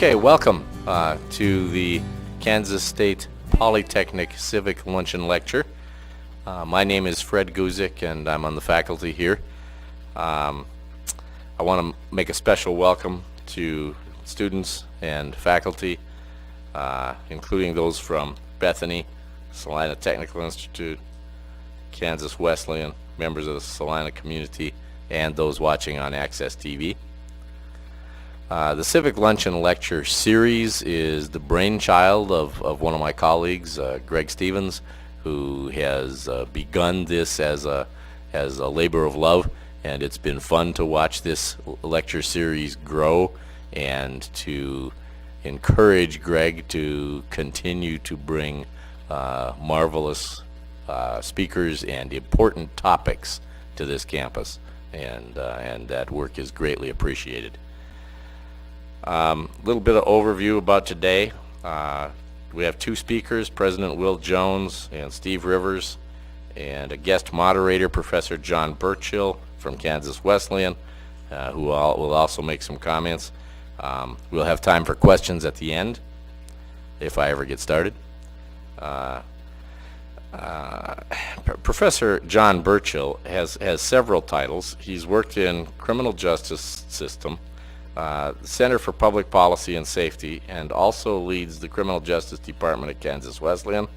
Okay, welcome to the Kansas State Polytechnic Civic Luncheon Lecture. My name is Fred Guzik and I'm on the faculty here. I want to make a special welcome to students and faculty, including those from Bethany, Salina Technical Institute, Kansas Wesleyan, members of the Salina community, and those watching on Access TV. The Civic Luncheon Lecture Series is the brainchild of one of my colleagues, Greg Stevens, who has begun this as a labor of love, and it's been fun to watch this lecture series grow and to encourage Greg to continue to bring marvelous speakers and important topics to this campus, and that work is greatly appreciated. Little bit of overview about today. We have two speakers, President Will Jones and Steve Rivers, and a guest moderator, Professor John Burchill from Kansas Wesleyan, who will also make some comments. We'll have time for questions at the end, if I ever get started. Professor John Burchill has several titles. He's worked in criminal justice system, Center for Public Policy and Safety, and also leads the Criminal Justice Department at Kansas Wesleyan.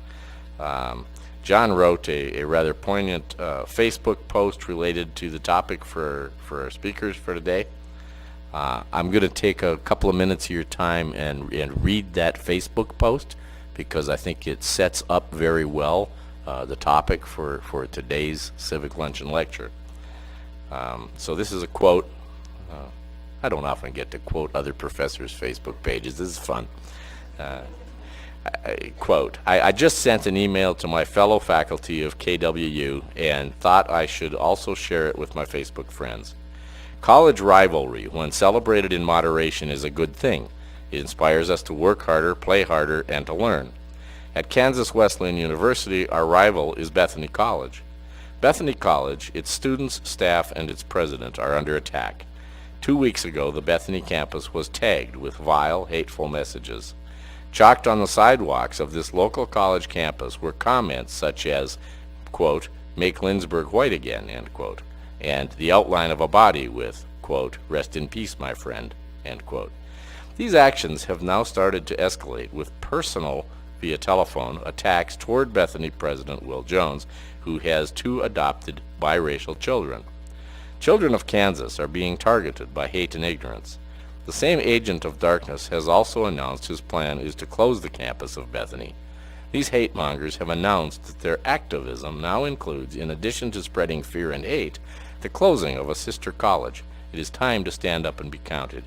John wrote a rather poignant Facebook post related to the topic for our speakers for today. I'm going to take a couple of minutes of your time and read that Facebook post because I think it sets up very well the topic for today's Civic Luncheon Lecture. So this is a quote. I don't often get to quote other professors' Facebook pages. This is fun. Quote, I just sent an email to my fellow faculty of KWU and thought I should also share it with my Facebook friends. College rivalry, when celebrated in moderation, is a good thing. It inspires us to work harder, play harder, and to learn. At Kansas Wesleyan University, our rival is Bethany College. Bethany College, its students, staff, and its president are under attack. 2 weeks ago, the Bethany campus was tagged with vile, hateful messages. Chalked on the sidewalks of this local college campus were comments such as, quote, "Make Lindsberg white again," end quote, and the outline of a body with, quote, "Rest in peace, my friend," end quote. These actions have now started to escalate with personal, via telephone, attacks toward Bethany President Will Jones, who has two adopted biracial children. Children of Kansas are being targeted by hate and ignorance. The same agent of darkness has also announced his plan is to close the campus of Bethany. These hate mongers have announced that their activism now includes, in addition to spreading fear and hate, the closing of a sister college. It is time to stand up and be counted.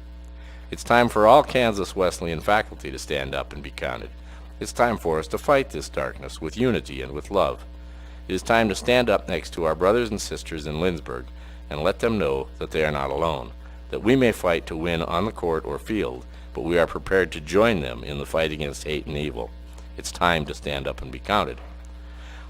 It's time for all Kansas Wesleyan faculty to stand up and be counted. It's time for us to fight this darkness with unity and with love. It is time to stand up next to our brothers and sisters in Lindsberg and let them know that they are not alone, that we may fight to win on the court or field, but we are prepared to join them in the fight against hate and evil. It's time to stand up and be counted.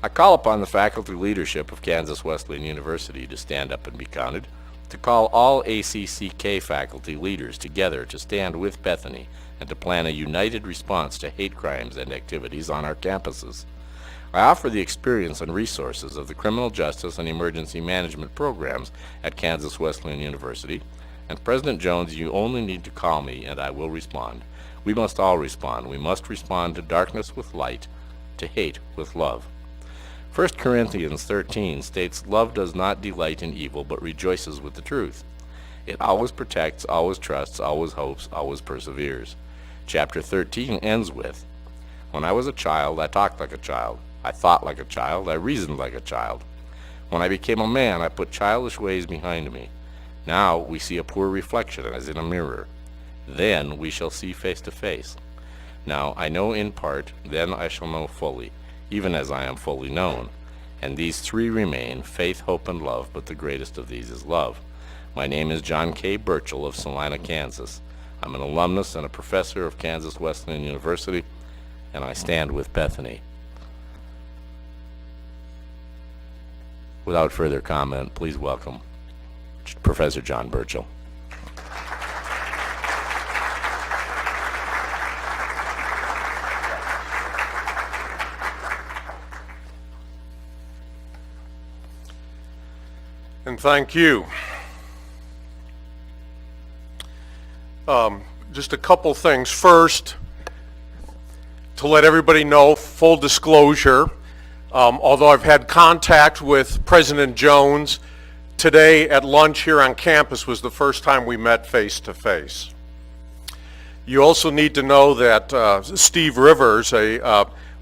I call upon the faculty leadership of Kansas Wesleyan University to stand up and be counted, to call all ACCK faculty leaders together to stand with Bethany and to plan a united response to hate crimes and activities on our campuses. I offer the experience and resources of the criminal justice and emergency management programs at Kansas Wesleyan University, and President Jones, you only need to call me and I will respond. We must all respond. We must respond to darkness with light, to hate with love. 1 Corinthians 13 states, "Love does not delight in evil, but rejoices with the truth. It always protects, always trusts, always hopes, always perseveres." Chapter 13 ends with, "When I was a child, I talked like a child. I thought like a child. I reasoned like a child. When I became a man, I put childish ways behind me. Now we see a poor reflection as in a mirror. Then we shall see face to face. Now I know in part, then I shall know fully, even as I am fully known. And these three remain, faith, hope, and love, but the greatest of these is love." My name is John K. Burchill of Salina, Kansas. I'm an alumnus and a professor of Kansas Wesleyan University, and I stand with Bethany. Without further comment, please welcome Professor John Burchill. And thank you. Just a couple things. First, to let everybody know, full disclosure, although I've had contact with President Jones, today at lunch here on campus was the first time we met face to face. You also need to know that Steve Rivers,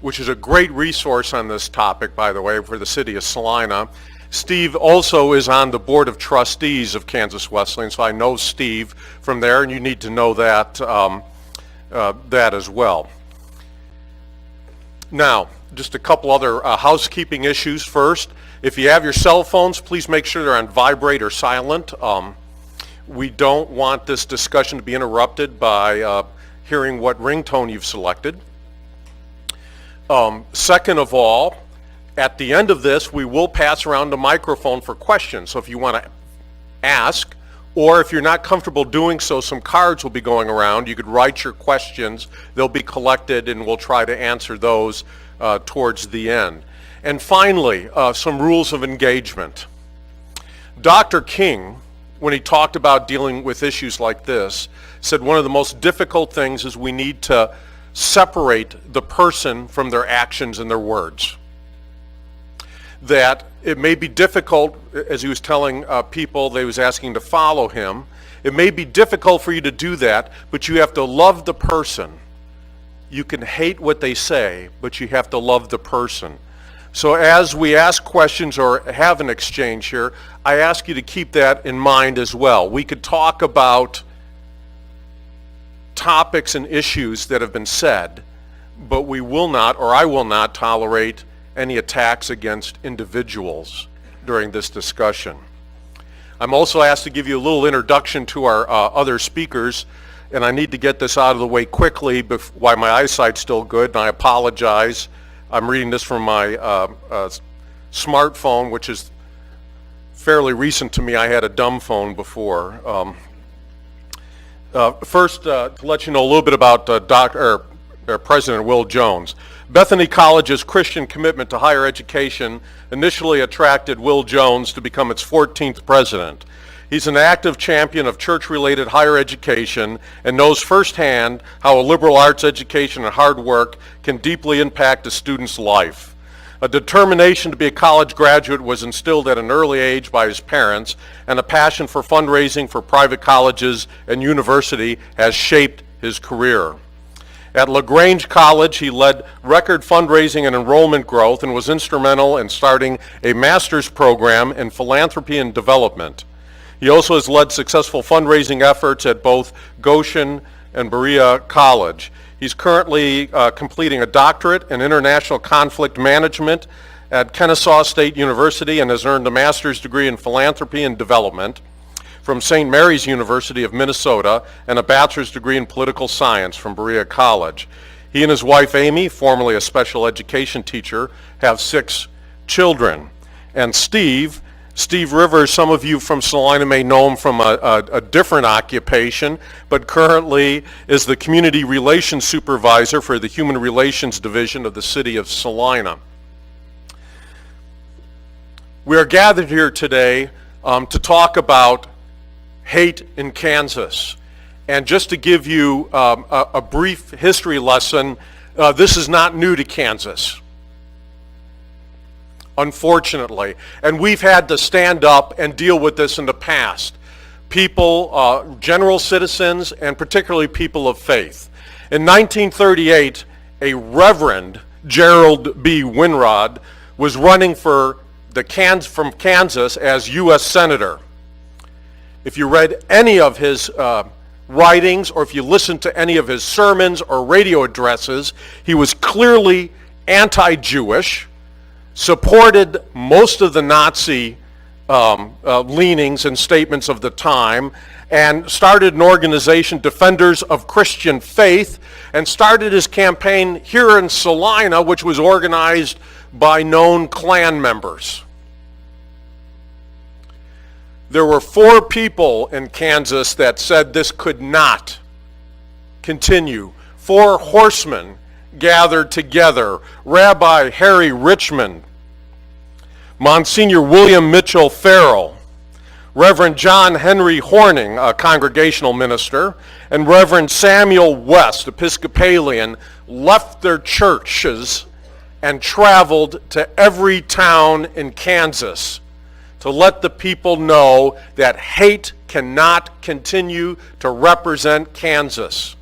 which is a great resource on this topic, by the way, for the city of Salina. Steve also is on the Board of Trustees of Kansas Wesleyan, so I know Steve from there, and you need to know that, that as well. Now, just a couple other housekeeping issues first. If you have your cell phones, please make sure they're on vibrate or silent. We don't want this discussion to be interrupted by hearing what ringtone you've selected. Second of all, at the end of this, we will pass around the microphone for questions. So if you want to ask, or if you're not comfortable doing so, some cards will be going around. You could write your questions. They'll be collected, and we'll try to answer those towards the end. And finally, some rules of engagement. Dr. King, when he talked about dealing with issues like this, said one of the most difficult things is we need to separate the person from their actions and their words. That it may be difficult, as he was telling people that he was asking to follow him, it may be difficult for you to do that, but you have to love the person. You can hate what they say, but you have to love the person. So as we ask questions or have an exchange here, I ask you to keep that in mind as well. We could talk about topics and issues that have been said, but we will not, or I will not, tolerate any attacks against individuals during this discussion. I'm also asked to give you a little introduction to our other speakers, and I need to get this out of the way quickly while my eyesight's still good, and I apologize. I'm reading this from my smartphone, which is fairly recent to me. I had a dumb phone before. First, to let you know a little bit about President Will Jones. Bethany College's Christian commitment to higher education initially attracted Will Jones to become its 14th president. He's an active champion of church-related higher education and knows firsthand how a liberal arts education and hard work can deeply impact a student's life. A determination to be a college graduate was instilled at an early age by his parents, and a passion for fundraising for private colleges and university has shaped his career. At LaGrange College, he led record fundraising and enrollment growth and was instrumental in starting a master's program in philanthropy and development. He also has led successful fundraising efforts at both Goshen and Berea College. He's currently completing a doctorate in international conflict management at Kennesaw State University and has earned a master's degree in philanthropy and development from St. Mary's University of Minnesota and a bachelor's degree in political science from Berea College. He and his wife Amy, formerly a special education teacher, have 6 children. And Steve Rivers, some of you from Salina may know him from a different occupation, but currently is the Community Relations Supervisor for the Human Relations Division of the City of Salina. We are gathered here today to talk about hate in Kansas. And just to give you a brief history lesson, this is not new to Kansas, unfortunately. And we've had to stand up and deal with this in the past. People, general citizens, and particularly people of faith. In 1938, a Reverend Gerald B. Winrod was running from Kansas as U.S. Senator. If you read any of his writings, or if you listened to any of his sermons or radio addresses, he was clearly anti-Jewish, supported most of the Nazi leanings and statements of the time, and started an organization, Defenders of Christian Faith, and started his campaign here in Salina, which was organized by known Klan members. There were 4 people in Kansas that said this could not continue. 4 horsemen gathered together. Rabbi Harry Richmond, Monsignor William Mitchell Farrell, Reverend John Henry Horning, a congregational minister, and Reverend Samuel West, Episcopalian, left their churches and traveled to every town in Kansas to let the people know that hate cannot continue to represent Kansas.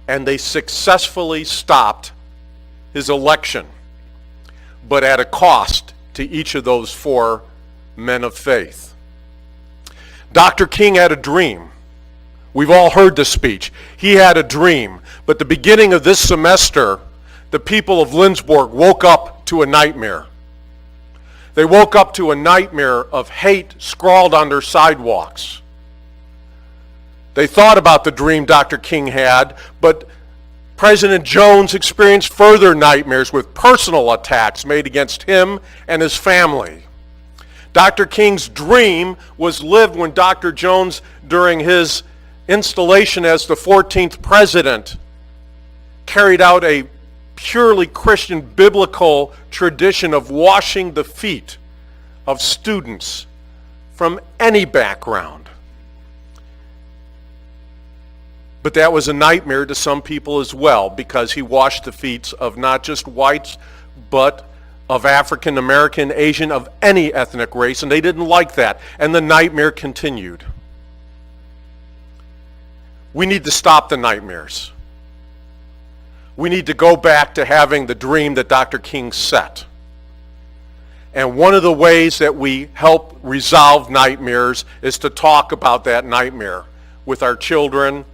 And they successfully stopped his election, but at a cost to each of those four men of faith. Dr. King had a dream. We've all heard the speech. He had a dream, but the beginning of this semester, the people of Lindsborg woke up to a nightmare. They woke up to a nightmare of hate scrawled on their sidewalks. They thought about the dream Dr. King had, but President Jones experienced further nightmares with personal attacks made against him and his family. Dr. King's dream was lived when Dr. Jones, during his installation as the 14th president, carried out a purely Christian biblical tradition of washing the feet of students from any background. But that was a nightmare to some people as well, because he washed the feet of not just whites, but of African American, Asian, of any ethnic race, and they didn't like that, and the nightmare continued. We need to stop the nightmares. We need to go back to having the dream that Dr. King set. And one of the ways that we help resolve nightmares is to talk about that nightmare with our children,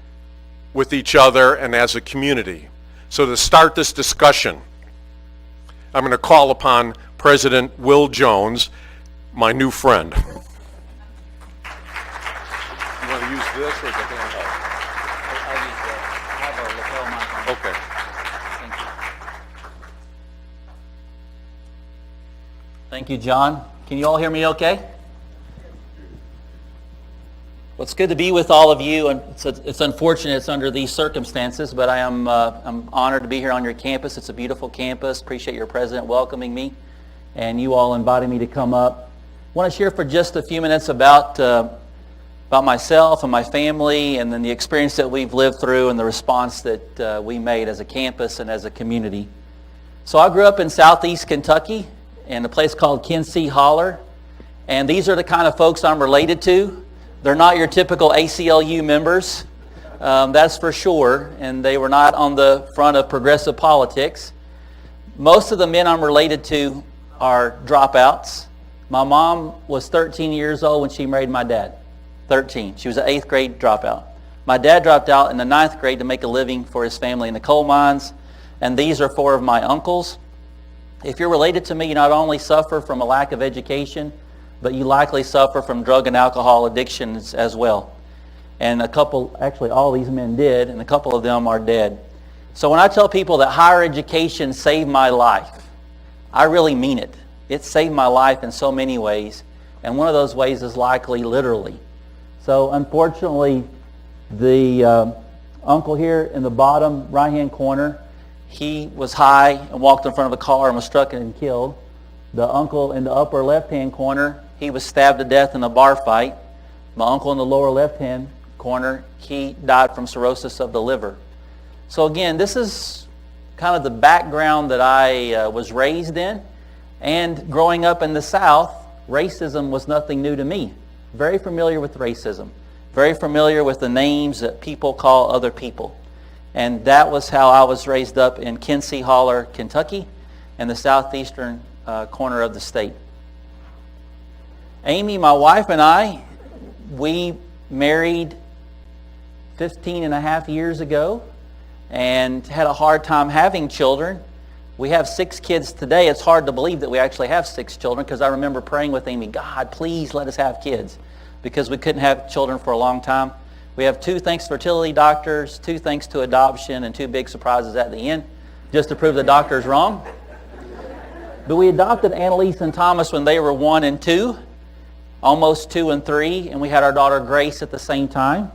with each other, and as a community. So to start this discussion, I'm going to call upon President Will Jones, my new friend. You want to use this or the handheld? I'll use the, I have a lapel mic on. Okay. Thank you. Thank you, John. Can you all hear me okay? Well, it's good to be with all of you, and it's unfortunate it's under these circumstances, but I'm honored to be here on your campus. It's a beautiful campus. Appreciate your president welcoming me, and you all inviting me to come up. I want to share for just a few minutes about myself and my family, and then the experience that we've lived through and the response that we made as a campus and as a community. So I grew up in southeast Kentucky in a place called Kinsey Holler, and these are the kind of folks I'm related to. They're not your typical ACLU members, that's for sure, and they were not on the front of progressive politics. Most of the men I'm related to are dropouts. My mom was 13 years old when she married my dad. 13. She was an 8th grade dropout. My dad dropped out in the 9th grade to make a living for his family in the coal mines, and these are 4 of my uncles. If you're related to me, you not only suffer from a lack of education, but you likely suffer from drug and alcohol addictions as well. And a couple, actually all these men did, and a couple of them are dead. So when I tell people that higher education saved my life, I really mean it. It saved my life in so many ways, and one of those ways is likely literally. So unfortunately, the uncle here in the bottom right-hand corner, he was high and walked in front of a car and was struck and killed. The uncle in the upper left-hand corner, he was stabbed to death in a bar fight. My uncle in the lower left-hand corner, he died from cirrhosis of the liver. So again, this is kind of the background that I was raised in. And growing up in the South, racism was nothing new to me. Very familiar with racism. Very familiar with the names that people call other people. And that was how I was raised up in Kinsey Holler, Kentucky, in the southeastern corner of the state. Amy, my wife, and I, we married 15 and a half years ago and had a hard time having children. We have 6 kids today. It's hard to believe that we actually have 6 children, because I remember praying with Amy, God, please let us have kids, because we couldn't have children for a long time. We have 2 thanks to fertility doctors, 2 thanks to adoption, and 2 big surprises at the end, just to prove the doctor's wrong. But we adopted Annalise and Thomas when they were 1 and 2, almost 2 and 3, and we had our daughter Grace at the same time.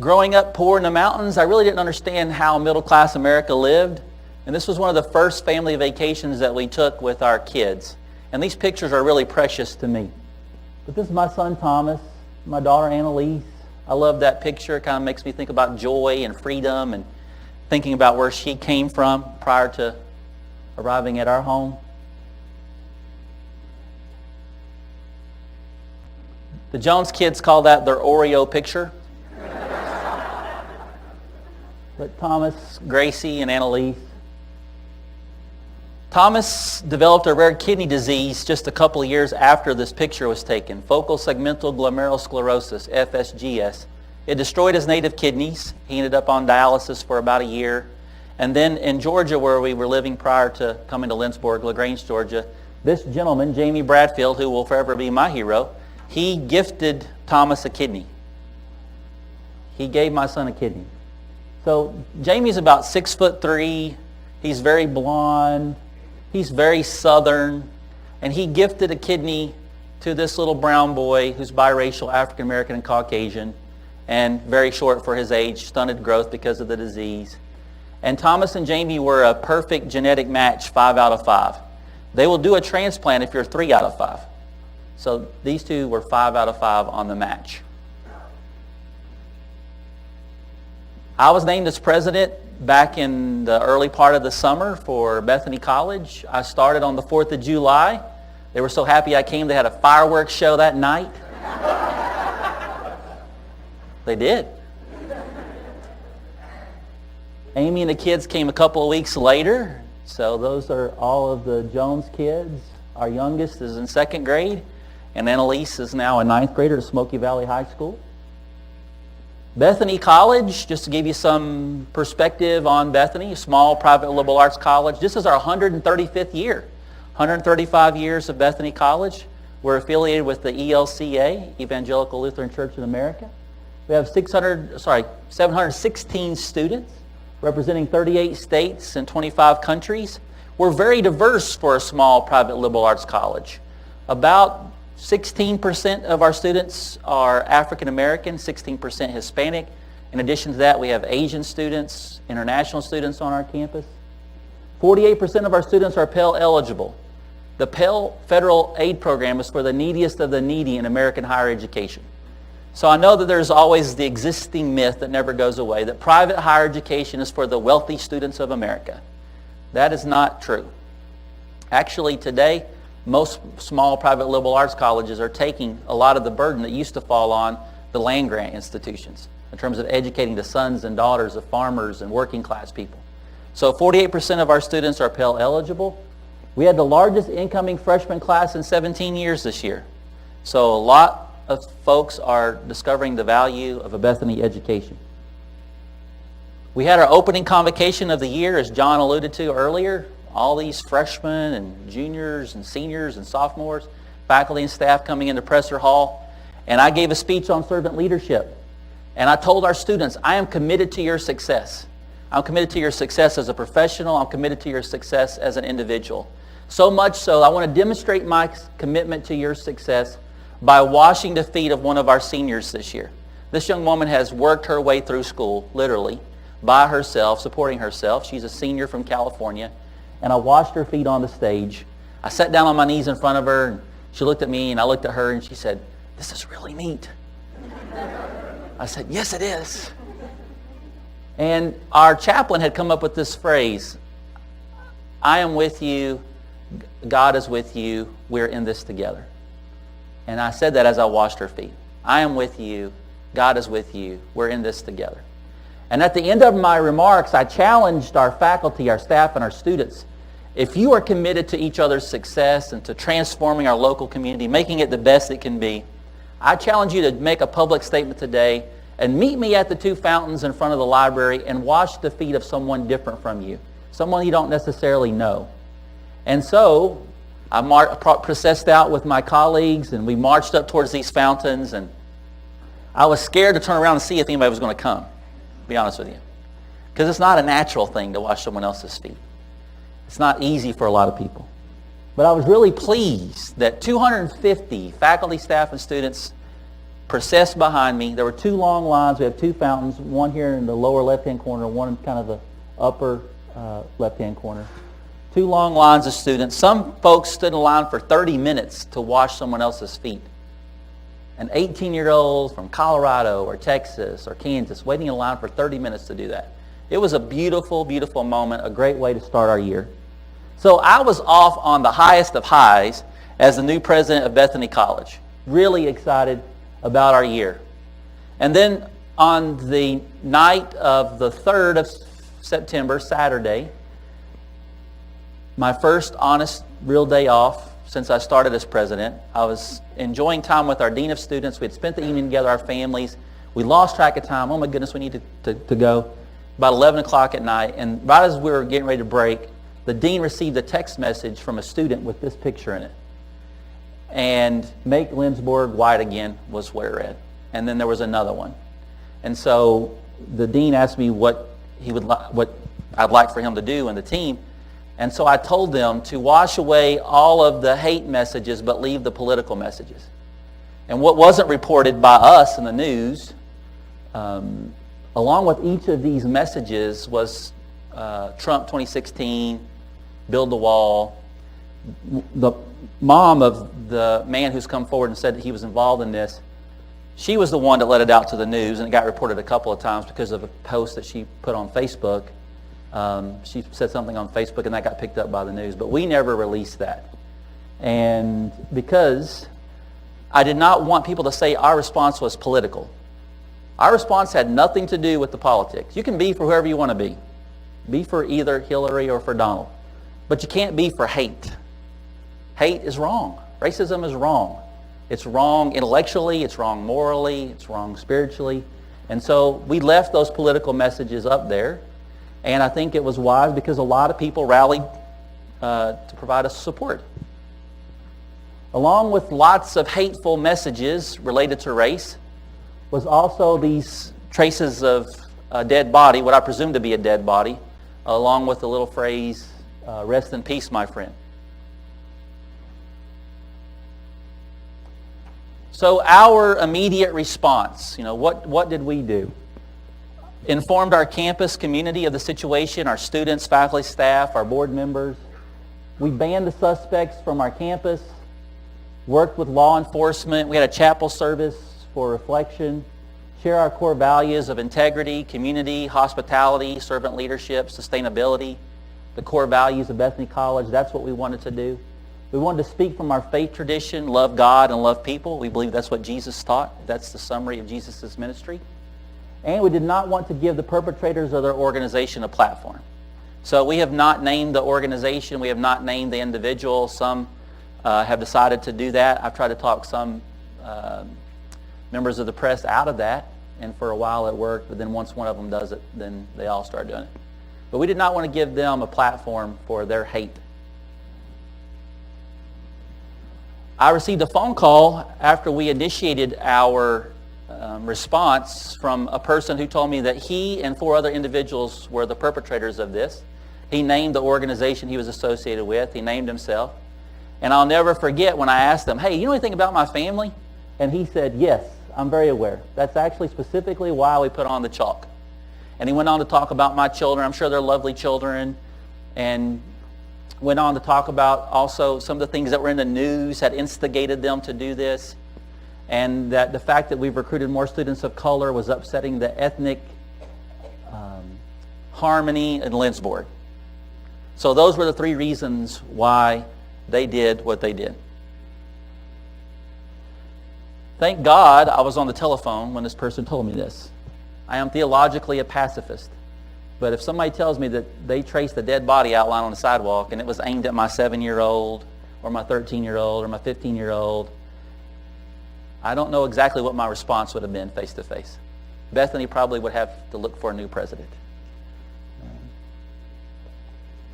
Growing up poor in the mountains, I really didn't understand how middle-class America lived, and this was one of the first family vacations that we took with our kids. And these pictures are really precious to me. But this is my son Thomas, my daughter Annalise. I love that picture. It kind of makes me think about joy and freedom and thinking about where she came from prior to arriving at our home. The Jones kids call that their Oreo picture. But Thomas, Gracie, and Annalise. Thomas developed a rare kidney disease just a couple of years after this picture was taken, focal segmental glomerulosclerosis, FSGS. It destroyed his native kidneys. He ended up on dialysis for about a year. And then in Georgia, where we were living prior to coming to Lynchburg, LaGrange, Georgia, this gentleman, Jamie Bradfield, who will forever be my hero, he gifted Thomas a kidney. He gave my son a kidney. So Jamie's about 6'3". He's very blonde. He's very southern. And he gifted a kidney to this little brown boy who's biracial, African American and Caucasian, and very short for his age, stunted growth because of the disease. And Thomas and Jamie were a perfect genetic match, 5 out of 5. They will do a transplant if you're 3 out of 5. So these two were 5 out of 5 on the match. I was named as president back in the early part of the summer for Bethany College. I started on the 4th of July. They were so happy I came, they had a fireworks show that night. They did. Amy and the kids came a couple of weeks later. So those are all of the Jones kids. Our youngest is in 2nd grade, and Annalise is now a 9th grader at Smoky Valley High School. Bethany College, just to give you some perspective on Bethany, a small private liberal arts college. This is our 135th year. 135 years of Bethany College. We're affiliated with the ELCA, Evangelical Lutheran Church in America. We have 716 students representing 38 states and 25 countries. We're very diverse for a small private liberal arts college. About 16% of our students are African American, 16% Hispanic. In addition to that, we have Asian students, international students on our campus. 48% of our students are Pell eligible. The Pell federal aid program is for the neediest of the needy in American higher education. So I know that there's always the existing myth that never goes away, that private higher education is for the wealthy students of America. That is not true. Actually, today, most small private liberal arts colleges are taking a lot of the burden that used to fall on the land-grant institutions in terms of educating the sons and daughters of farmers and working class people. So 48% of our students are Pell eligible. We had the largest incoming freshman class in 17 years this year. So a lot of folks are discovering the value of a Bethany education. We had our opening convocation of the year, as John alluded to earlier. All these freshmen and juniors and seniors and sophomores, faculty and staff coming into Presser Hall. And I gave a speech on servant leadership. And I told our students, I am committed to your success. I'm committed to your success as a professional. I'm committed to your success as an individual. So much so, I want to demonstrate my commitment to your success by washing the feet of one of our seniors this year. This young woman has worked her way through school, literally, by herself, supporting herself. She's a senior from California. And I washed her feet on the stage. I sat down on my knees in front of her, and she looked at me, and I looked at her, and she said, "This is really neat." I said, "Yes, it is." And our chaplain had come up with this phrase, "I am with you, God is with you, we're in this together." And I said that as I washed her feet. I am with you, God is with you, we're in this together. And at the end of my remarks, I challenged our faculty, our staff, and our students. If you are committed to each other's success and to transforming our local community, making it the best it can be, I challenge you to make a public statement today and meet me at the 2 fountains in front of the library and wash the feet of someone different from you, someone you don't necessarily know. And so I processed out with my colleagues, and we marched up towards these fountains, and I was scared to turn around and see if anybody was going to come, to be honest with you. Because it's not a natural thing to wash someone else's feet. It's not easy for a lot of people. But I was really pleased that 250 faculty, staff, and students processed behind me. There were 2 long lines. We have 2 fountains, one here in the lower left-hand corner, one in kind of the upper left-hand corner. two long lines of students. Some folks stood in line for 30 minutes to wash someone else's feet. An 18-year-old from Colorado or Texas or Kansas waiting in line for 30 minutes to do that. It was a beautiful, beautiful moment, a great way to start our year. So I was off on the highest of highs as the new president of Bethany College. Really excited about our year. And then on the night of the 3rd of September, Saturday, my first honest, real day off since I started as president, I was enjoying time with our dean of students. We had spent the evening together, our families. We lost track of time. Oh my goodness, we need to go. About 11 o'clock at night, and right as we were getting ready to break, the dean received a text message from a student with this picture in it. And "Make Lindsborg white again" was what it read. And then there was another one. And so the dean asked me what I'd like for him to do and the team. And so I told them to wash away all of the hate messages but leave the political messages. And what wasn't reported by us in the news, along with each of these messages, was Trump 2016, build the wall. The mom of the man who's come forward and said that he was involved in this, she was the one that let it out to the news, and it got reported a couple of times because of a post that she put on Facebook. She said something on Facebook, and that got picked up by the news. But we never released that. And because I did not want people to say our response was political. Our response had nothing to do with the politics. You can be for whoever you want to be. Be for either Hillary or for Donald. But you can't be for hate. Hate is wrong. Racism is wrong. It's wrong intellectually, it's wrong morally, it's wrong spiritually. And so we left those political messages up there. And I think it was wise because a lot of people rallied to provide us support. Along with lots of hateful messages related to race was also these traces of a dead body, what I presume to be a dead body, along with the little phrase, "Rest in peace, my friend." So our immediate response, what did we do? Informed our campus community of the situation, our students, faculty, staff, our board members. We banned the suspects from our campus, worked with law enforcement. We had a chapel service for reflection, share our core values of integrity, community, hospitality, servant leadership, sustainability, the core values of Bethany College. That's what we wanted to do. We wanted to speak from our faith tradition, love God and love people. We believe that's what Jesus taught. That's the summary of Jesus' ministry. And we did not want to give the perpetrators of their organization a platform. So we have not named the organization. We have not named the individual. Some have decided to do that. I've tried to talk some members of the press out of that, and for a while it worked, but then once one of them does it, then they all start doing it. But we did not want to give them a platform for their hate. I received a phone call after we initiated our response from a person who told me that he and 4 other individuals were the perpetrators of this. He named the organization he was associated with. He named himself. And I'll never forget when I asked him, "Hey, you know anything about my family?" And he said, "Yes, I'm very aware. That's actually specifically why we put on the chalk." And he went on to talk about my children. I'm sure they're lovely children. And went on to talk about also some of the things that were in the news had instigated them to do this. And that the fact that we've recruited more students of color was upsetting the ethnic harmony in Lindsborg. So those were the 3 reasons why they did what they did. Thank God I was on the telephone when this person told me this. I am theologically a pacifist. But if somebody tells me that they traced a dead body outline on the sidewalk and it was aimed at my 7-year-old or my 13-year-old or my 15-year-old, I don't know exactly what my response would have been face to face. Bethany probably would have to look for a new president.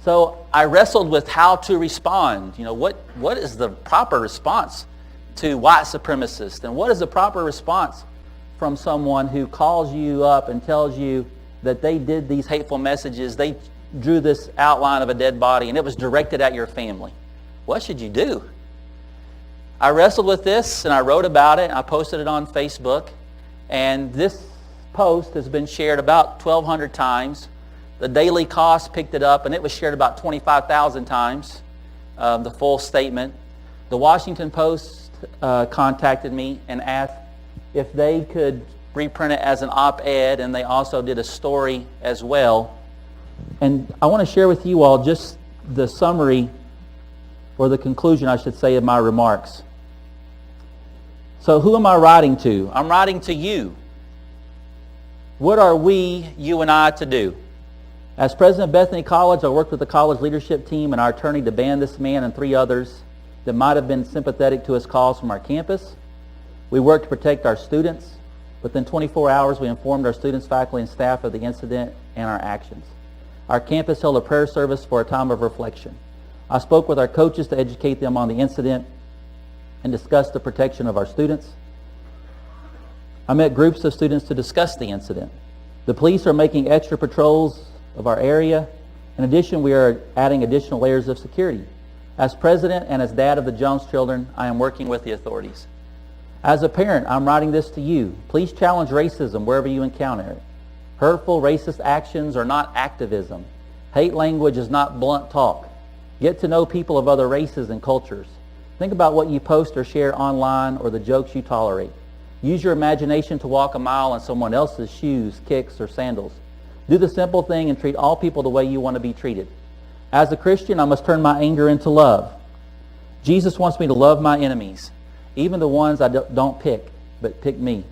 So I wrestled with how to respond. What is the proper response to white supremacists? And what is the proper response from someone who calls you up and tells you that they did these hateful messages, they drew this outline of a dead body, and it was directed at your family? What should you do? I wrestled with this, and I wrote about it, and I posted it on Facebook, and this post has been shared about 1,200 times. The Daily Cost picked it up, and it was shared about 25,000 times, the full statement. The Washington Post contacted me and asked if they could reprint it as an op-ed, and they also did a story as well. And I want to share with you all just the summary, or the conclusion, I should say, of my remarks. So who am I writing to? I'm writing to you. What are we, you and I, to do? As president of Bethany College, I worked with the college leadership team and our attorney to ban this man and 3 others that might have been sympathetic to his cause from our campus. We worked to protect our students. Within 24 hours, we informed our students, faculty, and staff of the incident and our actions. Our campus held a prayer service for a time of reflection. I spoke with our coaches to educate them on the incident and discuss the protection of our students. I met groups of students to discuss the incident. The police are making extra patrols of our area. In addition, we are adding additional layers of security. As president and as dad of the Jones children, I am working with the authorities. As a parent, I'm writing this to you. Please challenge racism wherever you encounter it. Hurtful, racist actions are not activism. Hate language is not blunt talk. Get to know people of other races and cultures. Think about what you post or share online or the jokes you tolerate. Use your imagination to walk a mile in someone else's shoes, kicks, or sandals. Do the simple thing and treat all people the way you want to be treated. As a Christian, I must turn my anger into love. Jesus wants me to love my enemies, even the ones I don't pick, but pick me.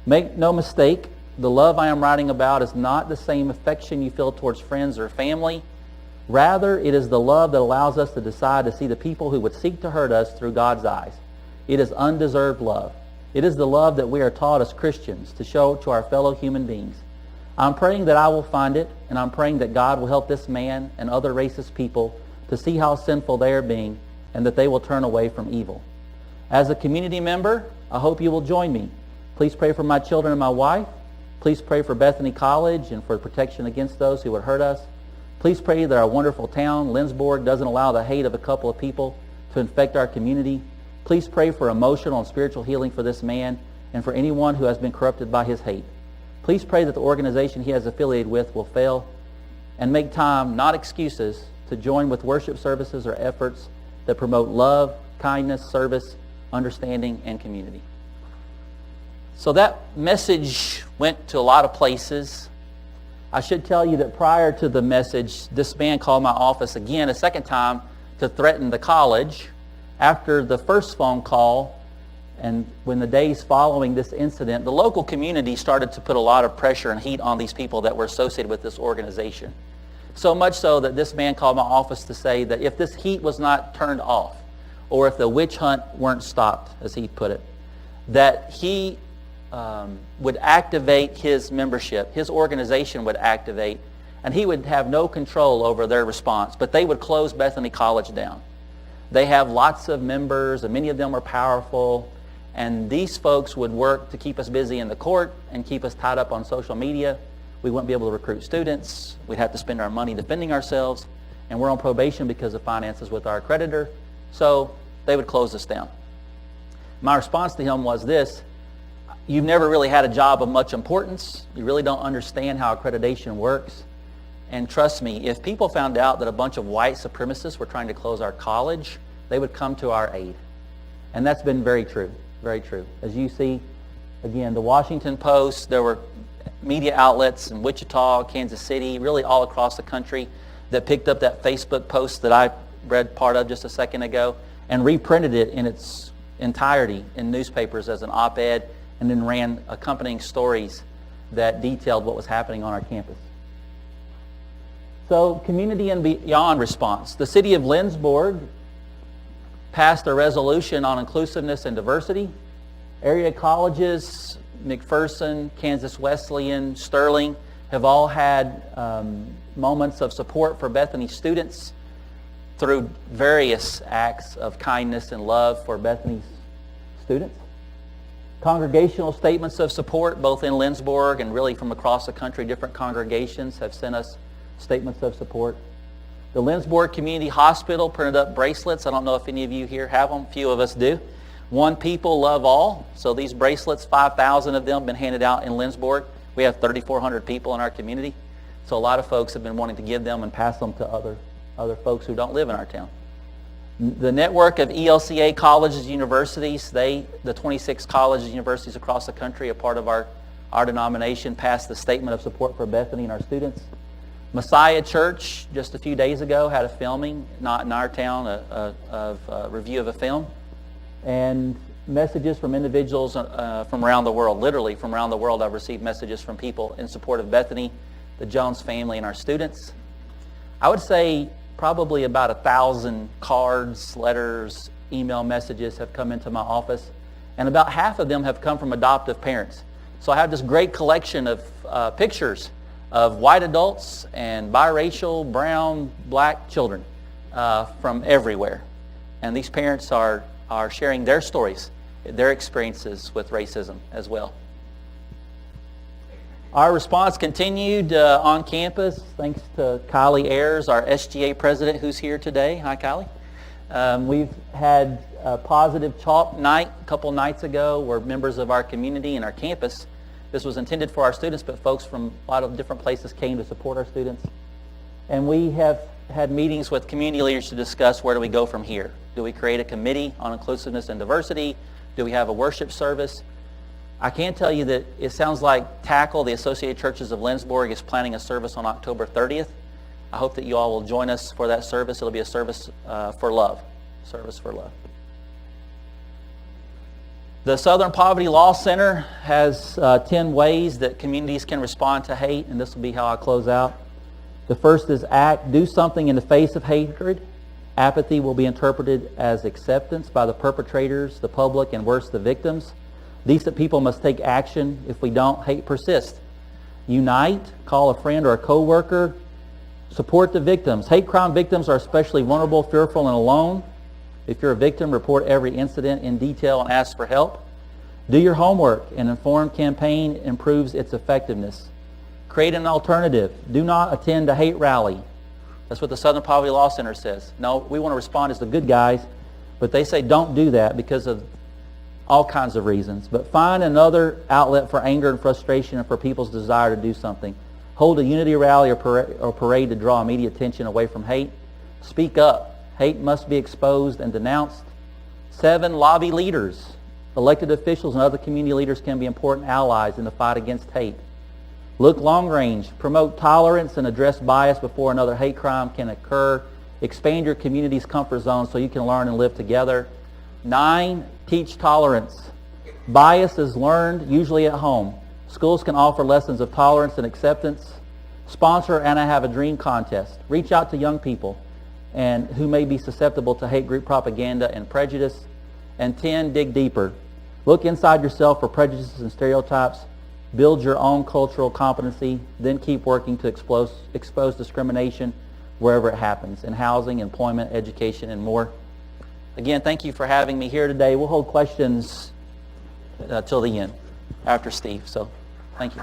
Make no mistake, the love I am writing about is not the same affection you feel towards friends or family. Rather, it is the love that allows us to decide to see the people who would seek to hurt us through God's eyes. It is undeserved love. It is the love that we are taught as Christians to show to our fellow human beings. I'm praying that I will find it, and I'm praying that God will help this man and other racist people to see how sinful they are being, and that they will turn away from evil. As a community member, I hope you will join me. Please pray for my children and my wife. Please pray for Bethany College and for protection against those who would hurt us. Please pray that our wonderful town, Lindsborg, doesn't allow the hate of a couple of people to infect our community. Please pray for emotional and spiritual healing for this man and for anyone who has been corrupted by his hate. Please pray that the organization he has affiliated with will fail, and make time, not excuses, to join with worship services or efforts that promote love, kindness, service, understanding, and community. So that message went to a lot of places. I should tell you that prior to the message, this man called my office again a second time to threaten the college. After the first phone call, and when the days following this incident, the local community started to put a lot of pressure and heat on these people that were associated with this organization. So much so that this man called my office to say that if this heat was not turned off, or if the witch hunt weren't stopped, as he put it, that he would activate his membership, his organization would activate, and he would have no control over their response, but they would close Bethany College down. They have lots of members, and many of them are powerful, and these folks would work to keep us busy in the court and keep us tied up on social media. We wouldn't be able to recruit students. We'd have to spend our money defending ourselves, and we're on probation because of finances with our creditor, so they would close us down. My response to him was this: you've never really had a job of much importance. You really don't understand how accreditation works. And trust me, if people found out that a bunch of white supremacists were trying to close our college, they would come to our aid. And that's been very true, very true. As you see, again, the Washington Post, there were media outlets in Wichita, Kansas City, really all across the country that picked up that Facebook post that I read part of just a second ago and reprinted it in its entirety in newspapers as an op-ed, and then ran accompanying stories that detailed what was happening on our campus. So, community and beyond response. The city of Lindsborg passed a resolution on inclusiveness and diversity. Area colleges, McPherson, Kansas Wesleyan, Sterling, have all had moments of support for Bethany students through various acts of kindness and love for Bethany's students. Congregational statements of support, both in Lindsborg and really from across the country. Different congregations have sent us statements of support. The Lindsborg Community Hospital printed up bracelets. I don't know if any of you here have them. A few of us do. One people, love all. So these bracelets, 5,000 of them have been handed out in Lindsborg. We have 3,400 people in our community. So a lot of folks have been wanting to give them and pass them to other folks who don't live in our town. The network of ELCA colleges and universities, the 26 colleges and universities across the country, a part of our denomination, passed the statement of support for Bethany and our students. Messiah Church, just a few days ago, had a filming, not in our town, a review of a film. And messages from individuals from around the world, literally from around the world. I've received messages from people in support of Bethany, the Jones family, and our students. I would say probably about 1,000 cards, letters, email messages have come into my office, and about half of them have come from adoptive parents. So I have this great collection of pictures of white adults and biracial, brown, black children from everywhere. And these parents are sharing their stories, their experiences with racism as well. Our response continued on campus thanks to Kylie Ayers, our SGA president, who's here today. Hi, Kylie. We've had a positive chalk night a couple nights ago where members of our community and our campus, this was intended for our students, but folks from a lot of different places came to support our students. And we have had meetings with community leaders to discuss where do we go from here. Do we create a committee on inclusiveness and diversity? Do we have a worship service? I can tell you that it sounds like Tackle, the Associated Churches of Lindsborg, is planning a service on October 30th. I hope that you all will join us for that service. It'll be a service for love. Service for love. The Southern Poverty Law Center has 10 ways that communities can respond to hate, and this will be how I close out. The first is act. Do something in the face of hatred. Apathy will be interpreted as acceptance by the perpetrators, the public, and worse, the victims. Decent people must take action. If we don't, hate persists. Unite, call a friend or a co-worker. Support the victims. Hate crime victims are especially vulnerable, fearful, and alone. If you're a victim, report every incident in detail and ask for help. Do your homework. An informed campaign improves its effectiveness. Create an alternative. Do not attend a hate rally. That's what the Southern Poverty Law Center says. No, we want to respond as the good guys, but they say don't do that because of all kinds of reasons. But find another outlet for anger and frustration and for people's desire to do something. Hold a unity rally or parade to draw immediate attention away from hate. Speak up. Hate must be exposed and denounced. 7, lobby leaders. Elected officials and other community leaders can be important allies in the fight against hate. Look long range. Promote tolerance and address bias before another hate crime can occur. Expand your community's comfort zone so you can learn and live together. 9, teach tolerance. Bias is learned usually at home. Schools can offer lessons of tolerance and acceptance. Sponsor and I Have a Dream contest. Reach out to young people and who may be susceptible to hate group propaganda and prejudice. And 10, dig deeper. Look inside yourself for prejudices and stereotypes. Build your own cultural competency. Then keep working to expose discrimination wherever it happens, in housing, employment, education, and more. Again, thank you for having me here today. We'll hold questions till the end after Steve. So, thank you.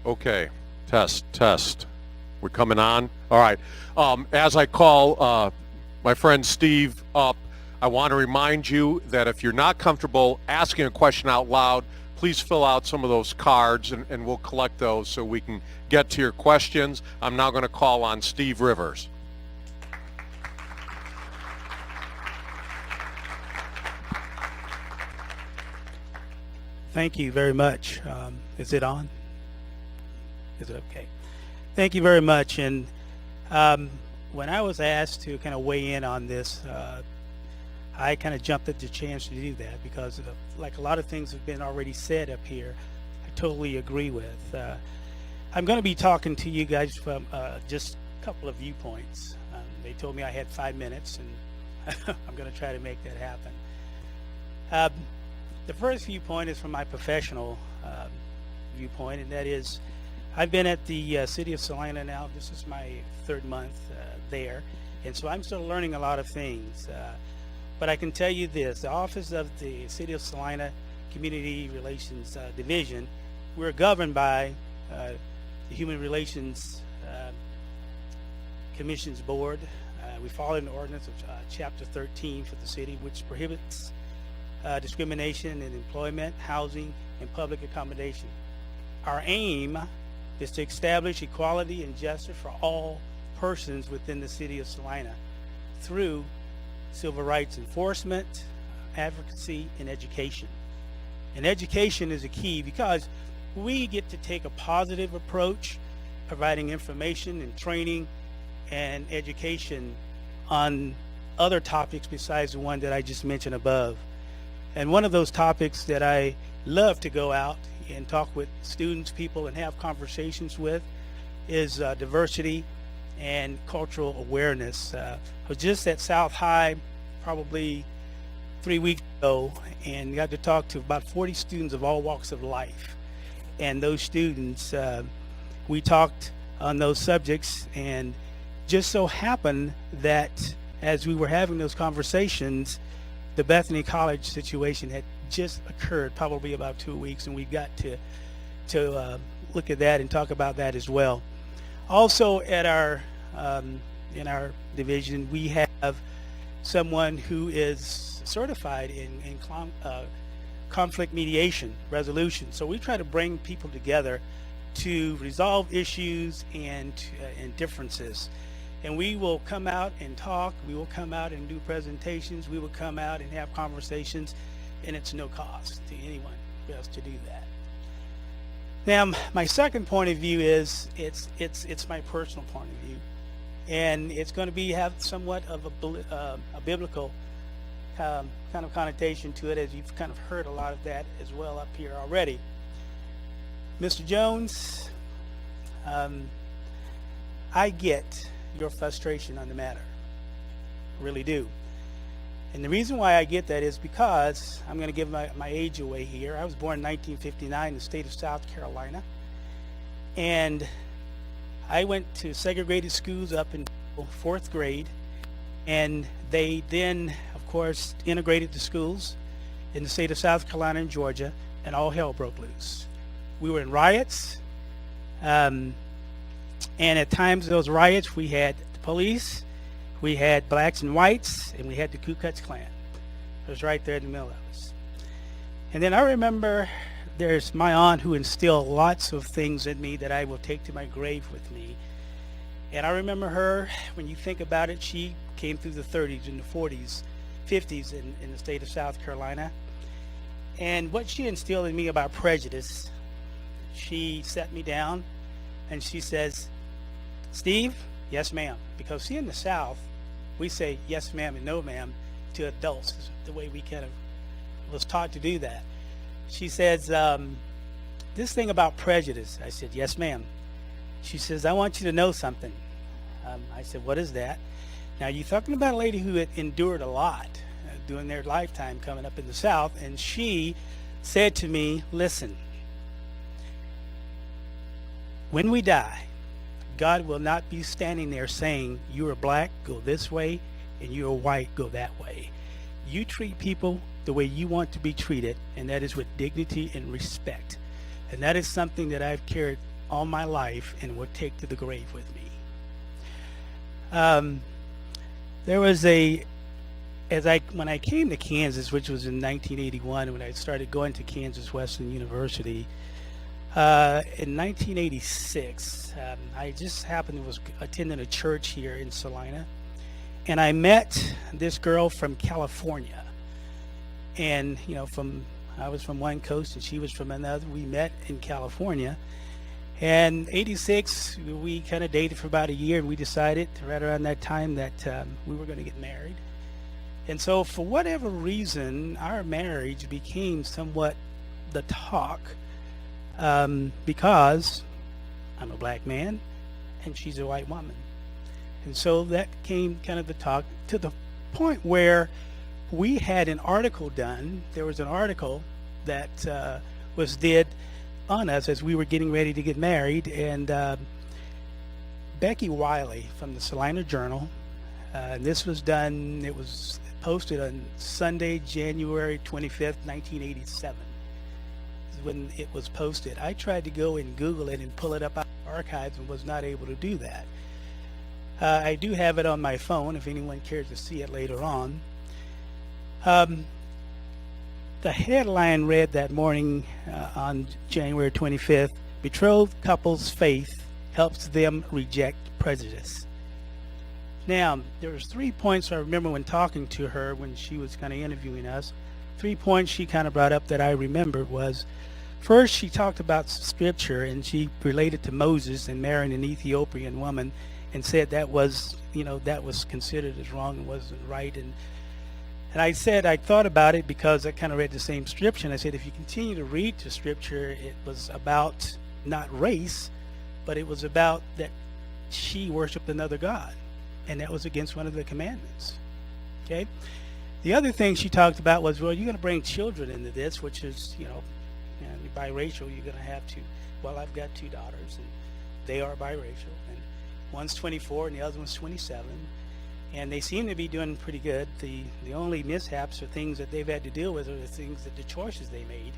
Okay, test. We're coming on? All right. As I call my friend Steve up, I want to remind you that if you're not comfortable asking a question out loud, please fill out some of those cards and we'll collect those so we can get to your questions. I'm now going to call on Steve Rivers. Thank you very much. Is it on? Is it okay? Thank you very much. And when I was asked to kind of weigh in on this, I kind of jumped at the chance to do that because like a lot of things have been already said up here, I totally agree with. I'm going to be talking to you guys from just a couple of viewpoints. They told me I had 5 minutes, and I'm going to try to make that happen. The first viewpoint is from my professional viewpoint, and that is I've been at the city of Salina now. This is my 3rd month there, And so I'm still learning a lot of things. But I can tell you this, the Office of the City of Salina Community Relations Division, we're governed by the Human Relations Commission's Board. We follow an ordinance of Chapter 13 for the city, which prohibits discrimination in employment, housing, and public accommodation. Our aim is to establish equality and justice for all persons within the city of Salina through civil rights enforcement, advocacy, and education. And education is a key because we get to take a positive approach, providing information and training and education on other topics besides the one that I just mentioned above. And one of those topics that I love to go out and talk with students, people, and have conversations with is diversity and cultural awareness. I was just at South High probably 3 weeks ago and got to talk to about 40 students of all walks of life. And those students, we talked on those subjects, and just so happened that as we were having those conversations, the Bethany College situation had just occurred probably about 2 weeks, and we got to look at that and talk about that as well. Also at our in our division, we have someone who is certified in conflict mediation resolution. So we try to bring people together to resolve issues and differences. And we will come out and talk, we will come out and do presentations, we will come out and have conversations, and it's no cost to anyone for us to do that. Now, my second point of view is it's my personal point of view, and it's going to have somewhat of a biblical kind of connotation to it, as you've kind of heard a lot of that as well up here already. Mr. Jones, I get your frustration on the matter. I really do. And the reason why I get that is because I'm going to give my age away here. I was born in 1959 in the state of South Carolina. And I went to segregated schools up until 4th grade. And they then, of course, integrated the schools in the state of South Carolina and Georgia, and all hell broke loose. We were in riots. And at times of those riots, we had the police, we had blacks and whites, and we had the Ku Klux Klan. It was right there in the middle of us. And then I remember there's my aunt who instilled lots of things in me that I will take to my grave with me. And I remember her, when you think about it, she came through the 30s and the 40s, 50s in the state of South Carolina. And what she instilled in me about prejudice, she sat me down and she says, "Steve, yes ma'am." Because see, in the South, we say yes ma'am and no ma'am to adults, is the way we kind of was taught to do that. She says, this thing about prejudice. I said, "Yes ma'am." She says, "I want you to know something." I said, "What is that?" Now, you're talking about a lady who had endured a lot during their lifetime coming up in the South, and she said to me, "Listen, when we die, God will not be standing there saying, you are black, go this way, and you are white, go that way. You treat people the way you want to be treated, and that is with dignity and respect." And that is something that I've carried all my life and will take to the grave with me. There was when I came to Kansas, which was in 1981, when I started going to Kansas Wesleyan University, in 1986, I just happened to was attending a church here in Salina, and I met this girl from California. And I was from one coast and she was from another. We met in California, and 86 we kind of dated for about a year, and we decided right around that time that we were going to get married. And so for whatever reason, our marriage became somewhat the talk. Because I'm a black man and she's a white woman. And so that came kind of the talk, to the point where we had an article done. There was an article that was did on us as we were getting ready to get married. And Becky Wiley from the Salina Journal And this was done, it was posted on Sunday, January 25th, 1987. Is when it was posted. I tried to go and Google it and pull it up out of archives and was not able to do that. I do have it on my phone if anyone cares to see it later on. The headline read that morning on January 25th, betrothed couple's faith helps them reject prejudice. Now, there was 3 points I remember when talking to her when she was kind of interviewing us. 3 points she kind of brought up that I remembered was, first she talked about scripture and she related to Moses and marrying an Ethiopian woman and said that was, that was considered as wrong and wasn't right. And I said, I thought about it because I kind of read the same scripture, and I said, if you continue to read the scripture, it was about not race, but it was about that she worshiped another god, and that was against one of the commandments. Okay? The other thing she talked about was, well, you're going to bring children into this, which is, you're biracial, you're going to have to, well, I've got 2 daughters, and they are biracial, and one's 24 and the other one's 27. And they seem to be doing pretty good. The only mishaps or things that they've had to deal with are the things that the choices they made,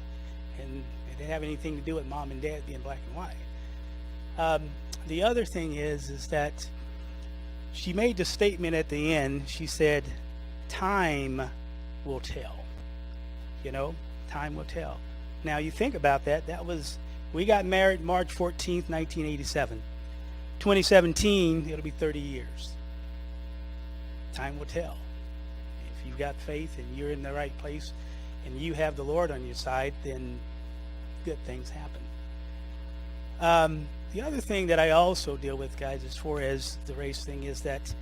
and it didn't have anything to do with mom and dad being black and white. The other thing is that she made the statement at the end. She said, "Time will tell." Time will tell. Now you think about that. We got married March 14th, 1987. 2017, it'll be 30 years. Time will tell. If you've got faith and you're in the right place and you have the Lord on your side, then good things happen. The other thing that I also deal with, guys, as far as the race thing, is that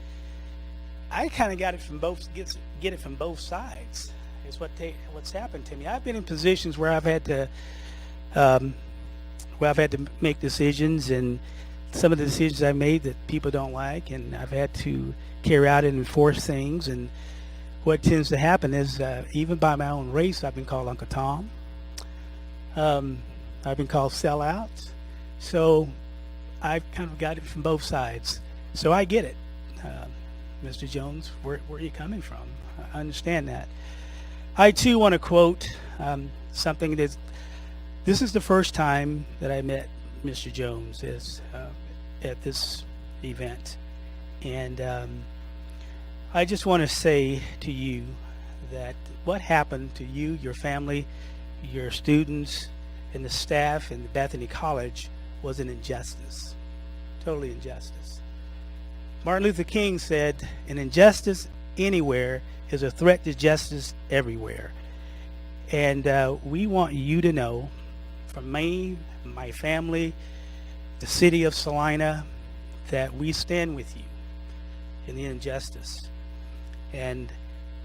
I kind of got it from both, get it from both sides. Is what's happened to me. I've been in positions where I've had to make decisions, and some of the decisions I made that people don't like, and I've had to carry out and enforce things. And what tends to happen is, even by my own race, I've been called Uncle Tom. I've been called sellout. So I've kind of got it from both sides. So I get it. Mr. Jones, where are you coming from? I understand that. I too want to quote something that this is the first time that I met Mr. Jones at this event. And I just want to say to you that what happened to you, your family, your students, and the staff in Bethany College was an injustice, totally injustice. Martin Luther King said, an injustice anywhere is a threat to justice everywhere. And we want you to know, from me, my family, the city of Salina, that we stand with you in the injustice, and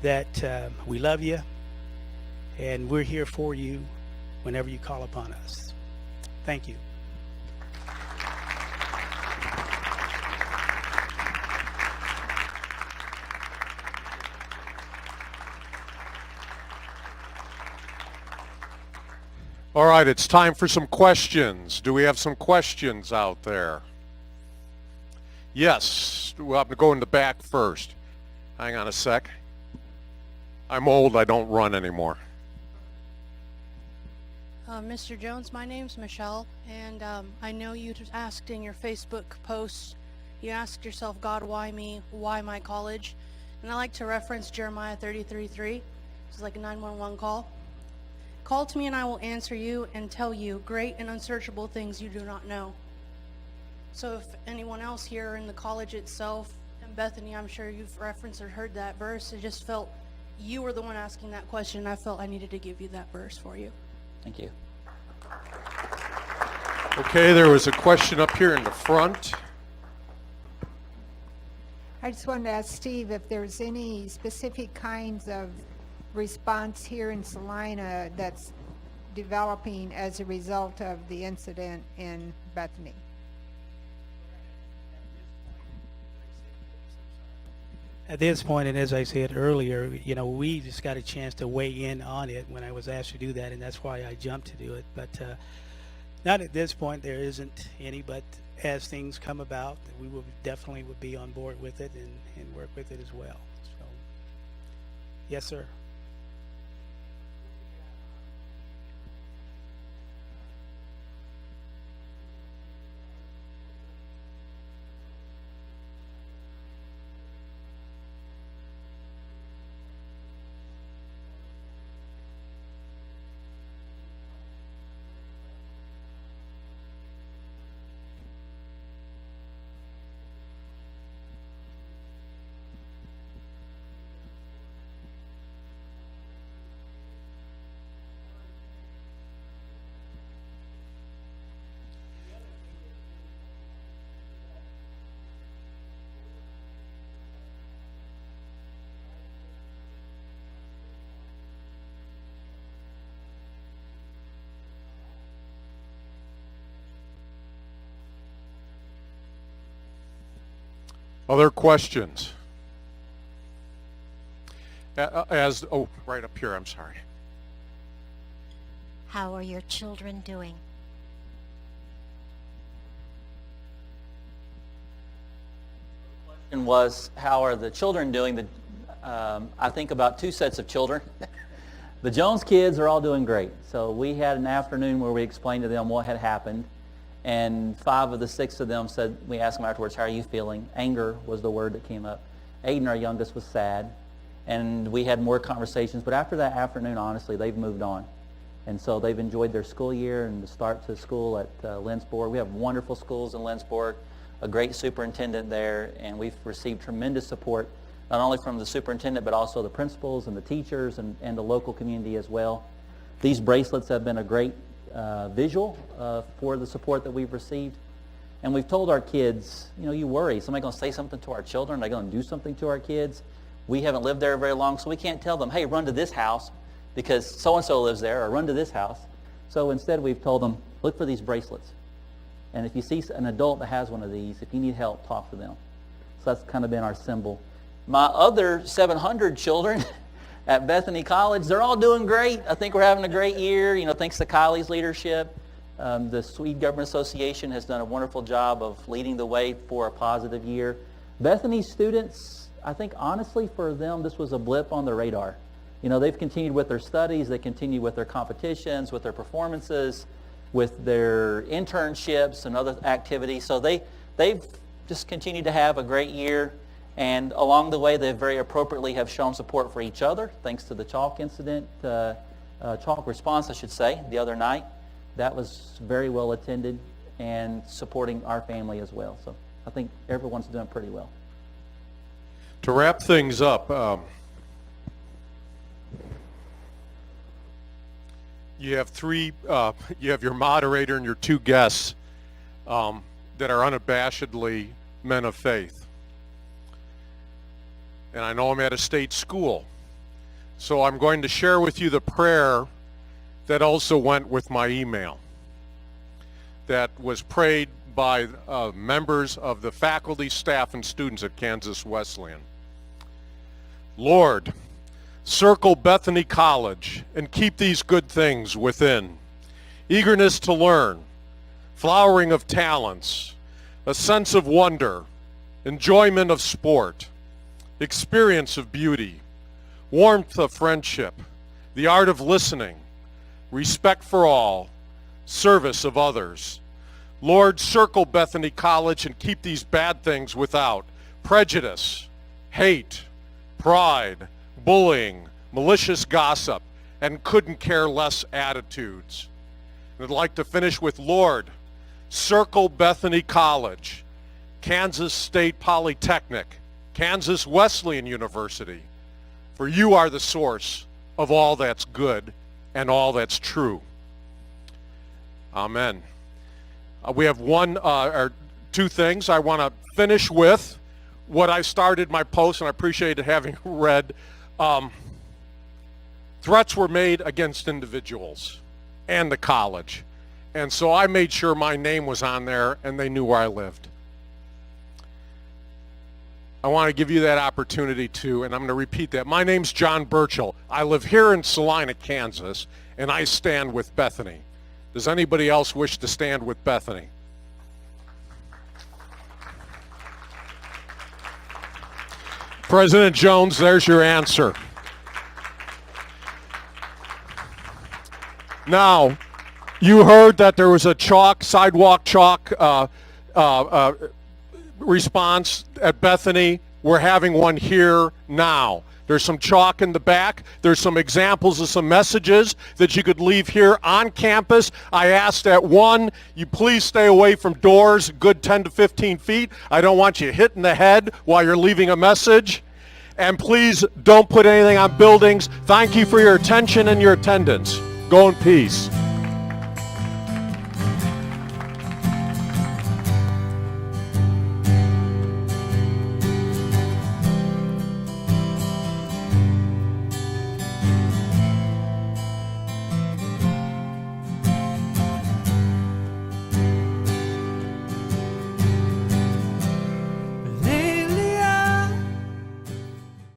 that we love you, and we're here for you whenever you call upon us. Thank you. All right, it's time for some questions. Do we have some questions out there? Yes, well, I'm going to go in the back first. Hang on a sec. I'm old, I don't run anymore. Mr. Jones, my name's Michelle, and I know you just asked in your Facebook post, you asked yourself, God, why me? Why my college? And I like to reference Jeremiah 33:3. It's like a 911 call. Call to me and I will answer you and tell you great and unsearchable things you do not know. So if anyone else here in the college itself, and Bethany, I'm sure you've referenced or heard that verse, I just felt you were the one asking that question. I felt I needed to give you that verse for you. Thank you. Okay, there was a question up here in the front. I just wanted to ask Steve if there's any specific kinds of response here in Salina that's developing as a result of the incident in Bethany. At this point, and as I said earlier, we just got a chance to weigh in on it when I was asked to do that, and that's why I jumped to do it. But Not at this point, there isn't any, but as things come about, we will definitely would be on board with it and work with it as well. So, yes, sir. Other questions? Right up here, I'm sorry. How are your children doing? Question was, how are the children doing? I think about two sets of children. The Jones kids are all doing great. So we had an afternoon where we explained to them what had happened. And 5 of the 6 of them said, we asked them afterwards, how are you feeling? Anger was the word that came up. Aiden, our youngest, was sad. And we had more conversations. But after that afternoon, honestly, they've moved on. And so they've enjoyed their school year and the start to school at Lynchburg. We have wonderful schools in Lynchburg, a great superintendent there, and we've received tremendous support, not only from the superintendent, but also the principals and the teachers and the local community as well. These bracelets have been a great visual for the support that we've received. And we've told our kids, you know, you worry, somebody going to say something to our children? Are they going to do something to our kids? We haven't lived there very long, so we can't tell them, hey, run to this house because so-and-so lives there, or run to this house. So instead we've told them, look for these bracelets. And if you see an adult that has one of these, if you need help, talk to them. So that's kind of been our symbol. My other 700 children at Bethany College, they're all doing great. I think we're having a great year, you know, thanks to Kylie's leadership. The Swede Government Association has done a wonderful job of leading the way for a positive year. Bethany students, I think honestly for them, this was a blip on the radar. You know, they've continued with their studies, they continue with their competitions, with their performances, with their internships and other activities. So they've just continued to have a great year. And along the way, they very appropriately have shown support for each other, thanks to the chalk incident, chalk response, I should say, the other night. That was very well attended and supporting our family as well. So I think everyone's doing pretty well. To wrap things up, you have you have your moderator and your 2 guests that are unabashedly men of faith. And I know I'm at a state school. So I'm going to share with you the prayer that also went with my email that was prayed by members of the faculty, staff, and students at Kansas Wesleyan. Lord, circle Bethany College and keep these good things within. Eagerness to learn, flowering of talents, a sense of wonder, enjoyment of sport, experience of beauty, warmth of friendship, the art of listening, respect for all, service of others. Lord, circle Bethany College and keep these bad things without: prejudice, hate, pride, bullying, malicious gossip, and couldn't care less attitudes. And I'd like to finish with, Lord, circle Bethany College, Kansas State Polytechnic, Kansas Wesleyan University, for you are the source of all that's good and all that's true. Amen. We have 2 things. I want to finish with what I started my post, and I appreciate having read. Threats were made against individuals and the college. And so I made sure my name was on there and they knew where I lived. I want to give you that opportunity too, and I'm going to repeat that. My name's John Burchill. I live here in Salina, Kansas, and I stand with Bethany. Does anybody else wish to stand with Bethany? President Jones, there's your answer. Now, you heard that there was a sidewalk chalk response at Bethany. We're having one here now. There's some chalk in the back. There's some examples of some messages that you could leave here on campus. I asked that one, you please stay away from doors, good 10 to 15 feet. I don't want you hitting the head while you're leaving a message. And please don't put anything on buildings. Thank you for your attention and your attendance. Go in peace.